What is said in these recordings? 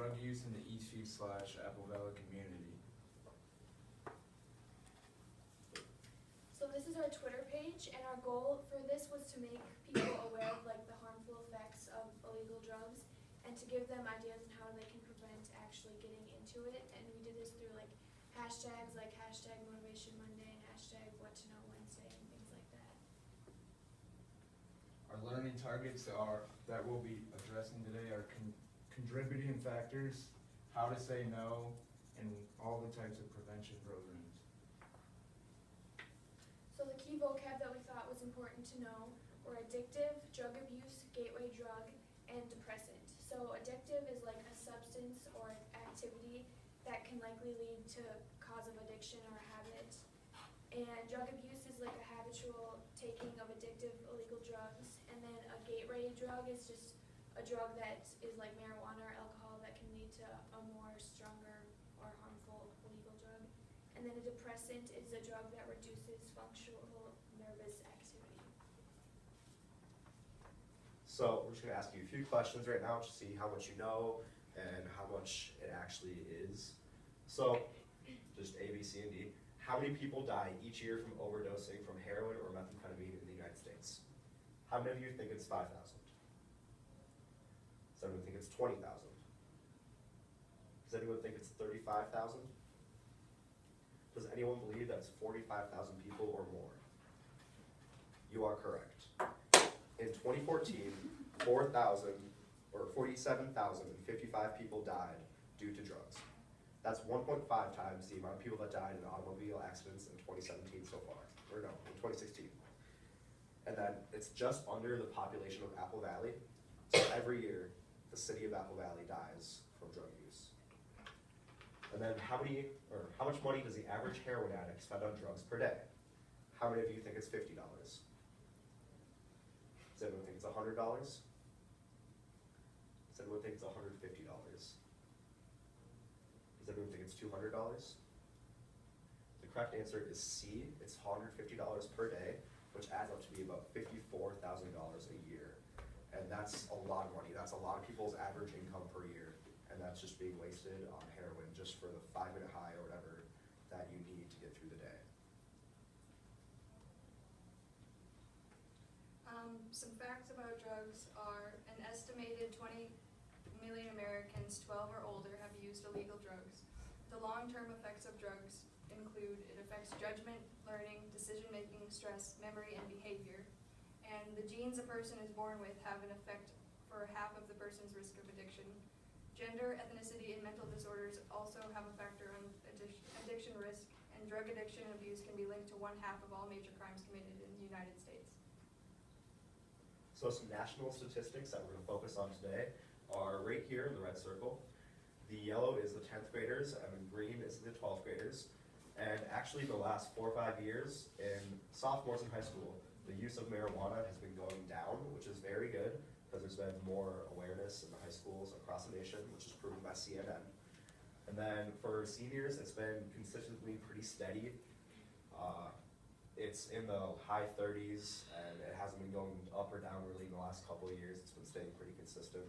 drug use in the Eastview/Apple Valley community? So this is our Twitter page, and our goal for this was to make people aware of like the harmful effects of illegal drugs, and to give them ideas on how they can prevent actually getting into it. And we did this through like hashtags like hashtag Motivation Monday and hashtag What to Know Wednesday and things like that. Our learning targets that we'll be addressing today are contributing factors, how to say no, and all the types of prevention programs. So the key vocab that we thought was important to know were addictive, drug abuse, gateway drug, and depressant. So addictive is like a substance or activity that can likely lead to cause of addiction or habit. And drug abuse is like a habitual taking of addictive illegal drugs. And then a gateway drug is just a drug that is like marijuana or alcohol that can lead to a more stronger or harmful illegal drug. And then a depressant is a drug that reduces functional nervous activity. So we're just going to ask you a few questions right now to see how much you know and how much it actually is. So just A, B, C, and D. How many people die each year from overdosing from heroin or methamphetamine in the United States? How many of you think it's 5,000? Does anyone think it's 20,000? Does anyone think it's 35,000? Does anyone believe that's 45,000 people or more? You are correct. In 2014, 47,055 people died due to drugs. That's 1.5 times the amount of people that died in automobile accidents in 2017 so far, or no, in 2016. And then it's just under the population of Apple Valley. So every year, the city of Apple Valley dies from drug use. And then how much money does the average heroin addict spend on drugs per day? How many of you think it's $50? Does anyone think it's $100? Does anyone think it's $150? Does everyone think it's $200? The correct answer is C. It's $150 per day, which adds up to be about $54,000 a year. And that's a lot of money. That's a lot of people's average income per year. And that's just being wasted on heroin just for the 5-minute high or whatever that you need to get through the day. Some facts about drugs are an estimated 20 million Americans 12 or older have used illegal drugs. The long-term effects of drugs include it affects judgment, learning, decision-making, stress, memory, and behavior. And the genes a person is born with have an effect for half of the person's risk of addiction. Gender, ethnicity, and mental disorders also have a factor on addiction risk, and drug addiction and abuse can be linked to 1/2 of all major crimes committed in the United States. So some national statistics that we're going to focus on today are right here in the red circle. The yellow is the 10th graders, and the green is the 12th graders. And actually the last 4 or 5 years in sophomores in high school, the use of marijuana has been going down, which is very good because there's been more awareness in the high schools across the nation, which is proven by CNN. And then for seniors, it's been consistently pretty steady. It's in the high 30s, and it hasn't been going up or down really in the last couple of years. It's been staying pretty consistent.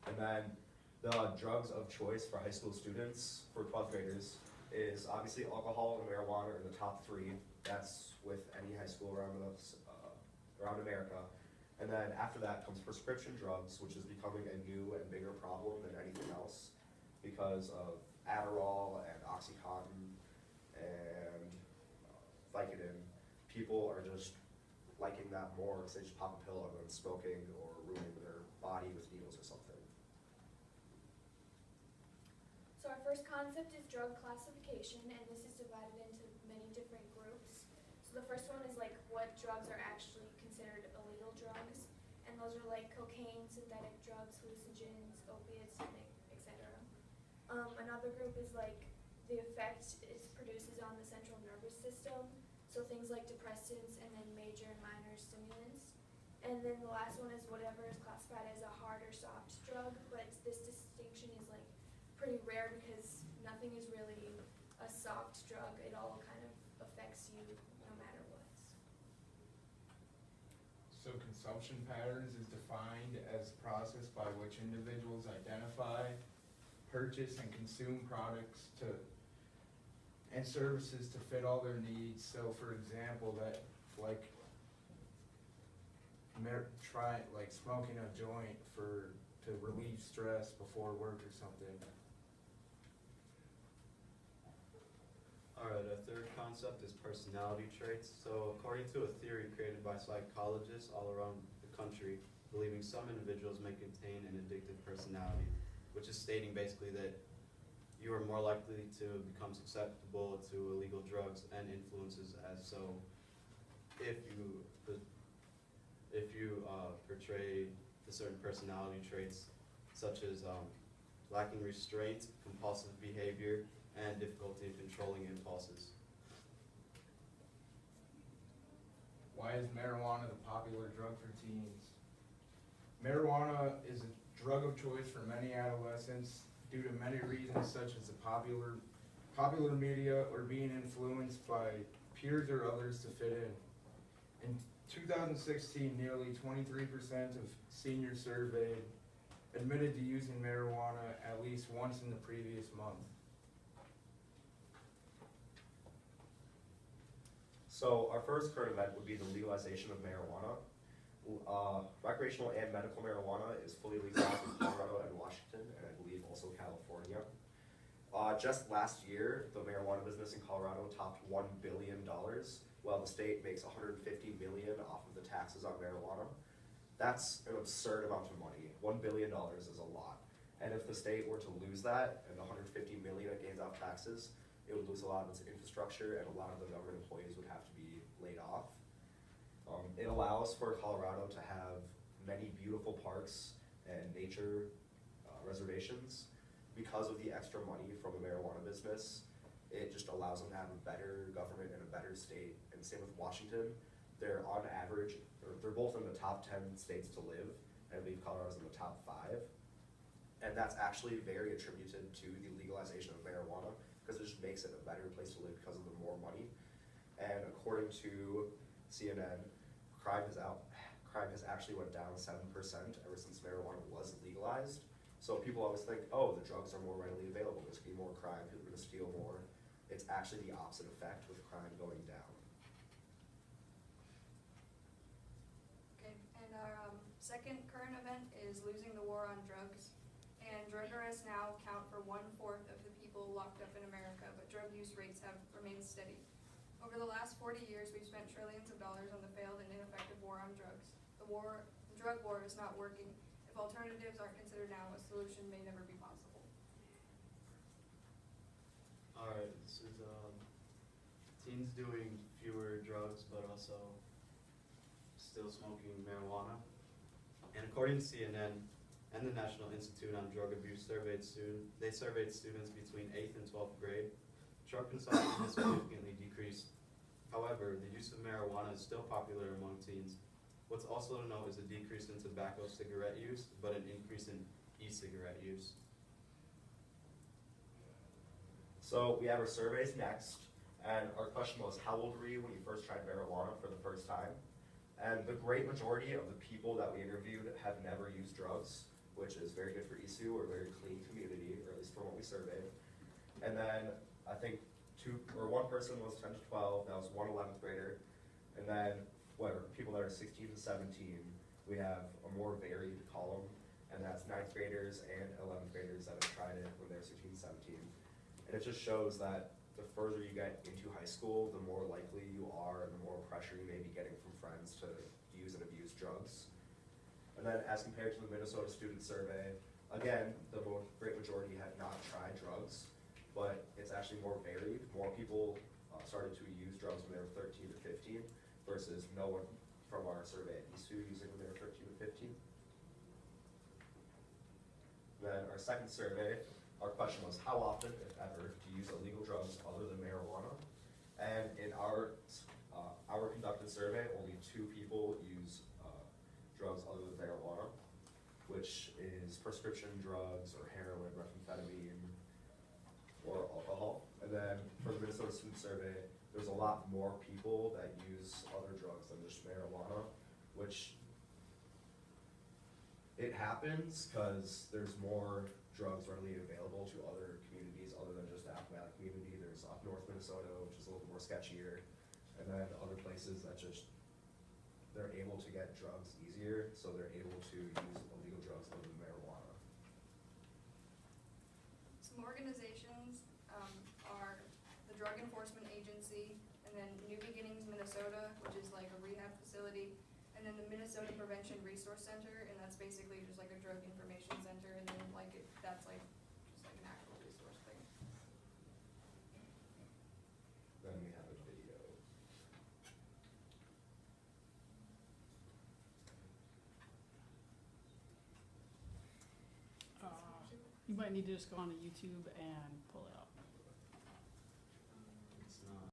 And then the drugs of choice for high school students, for 12th graders, is obviously alcohol and marijuana in the top 3. That's with any high school around America. And then after that comes prescription drugs, which is becoming a new and bigger problem than anything else because of Adderall and Oxycontin and Vicodin. People are just liking that more because they just pop a pill other than smoking or ruining their body with needles or something. So our first concept is drug classification, and this is divided into many different groups. So the first one is like what drugs are actually considered illegal drugs, and those are like cocaine, synthetic drugs, hallucinogens, opiates, etc. Another group is like the effect it produces on the central nervous system, so things like depressants and then major and minor stimulants. And then the last one is whatever is classified as a hard or soft drug, but this distinction is like pretty rare because nothing is really a soft drug. It all kind of affects you no matter what. So consumption patterns is defined as a process by which individuals identify purchase and consume products to, and services to fit all their needs. So for example, that like try like smoking a joint to relieve stress before work or something. Alright, our third concept is personality traits. So according to a theory created by psychologists all around the country, believing some individuals may contain an addictive personality, which is stating basically that you are more likely to become susceptible to illegal drugs and influences as so. If you portray the certain personality traits such as lacking restraint, compulsive behavior, and difficulty in controlling impulses. Why is marijuana the popular drug for teens? Marijuana is a drug of choice for many adolescents due to many reasons such as the popular media or being influenced by peers or others to fit in. In 2016, nearly 23% of seniors surveyed admitted to using marijuana at least once in the previous month. So our first current event would be the legalization of marijuana. Recreational and medical marijuana is fully legalized in Colorado and Washington, and I believe also California. Just last year, the marijuana business in Colorado topped $1 billion, while the state makes $150 million off of the taxes on marijuana. That's an absurd amount of money. $1 billion is a lot. And if the state were to lose that and the $150 million it gains off taxes, it would lose a lot of its infrastructure and a lot of the government employees would have to be laid off. It allows for Colorado to have many beautiful parks and nature reservations. Because of the extra money from the marijuana business, it just allows them to have a better government and a better state. And same with Washington. They're on average, or they're both in the top 10 states to live, and I believe Colorado's in the top 5. And that's actually very attributed to the legalization of marijuana, because it just makes it a better place to live because of the more money. And according to CNN, crime has actually went down 7% ever since marijuana was legalized. So people always think, oh, the drugs are more readily available, there's gonna be more crime, people are gonna steal more. It's actually the opposite effect with crime going down. Okay, and our second current event is losing the war on drugs. And drug arrests now account for 1/4 of the people locked up in America, but drug use rates have remained steady. Over the last 40 years, we've spent trillions of dollars on the failed and ineffective war on drugs. The drug war is not working. If alternatives aren't considered now, a solution may never be possible. Alright, this is teens doing fewer drugs but also still smoking marijuana. And according to CNN and the National Institute on Drug Abuse surveyed students between 8th and 12th grade. Drug consumption has significantly decreased. However, the use of marijuana is still popular among teens. What's also to note is a decrease in tobacco cigarette use, but an increase in e-cigarette use. So we have our surveys next, and our question was, how old were you when you first tried marijuana for the first time? And the great majority of the people that we interviewed have never used drugs, which is very good for ISU, or a very clean community, or at least from what we surveyed. And then I think one person was 10 to 12, that was one 11th grader, and then people that are 16 to 17, we have a more varied column, and that's 9th graders and 11th graders that have tried it when they're 16 to 17. And it just shows that the further you get into high school, the more likely you are and the more pressure you may be getting from friends to use and abuse drugs. And then as compared to the Minnesota Student Survey, again, the great majority have not tried drugs, but it's actually more varied. More people started to use drugs when they were 13 to 15 versus no one from our survey at ISU using when they were 13 to 15. Then our second survey, our question was, how often, if ever, do you use illegal drugs other than marijuana? And in our conducted survey, only 2 people use drugs other than marijuana, which is prescription drugs or heroin, methamphetamine, or alcohol. And then for the Minnesota Student Survey, there's a lot more people that use other drugs than just marijuana, which it happens because there's more drugs readily available to other communities other than just the Appomattox community. There's up north Minnesota, which is a little more sketchier, and then other places that just, they're able to get drugs easier, so they're able to use illegal drugs other than marijuana. Some organizations are the Drug Enforcement Agency, and then New Beginnings Minnesota, which is like a rehab facility, and then the Minnesota Prevention Resource Center, and that's basically just like a drug information center, and then like that's like just like an actual resource thing. Then we have a video. You might need to just go onto YouTube and pull it up.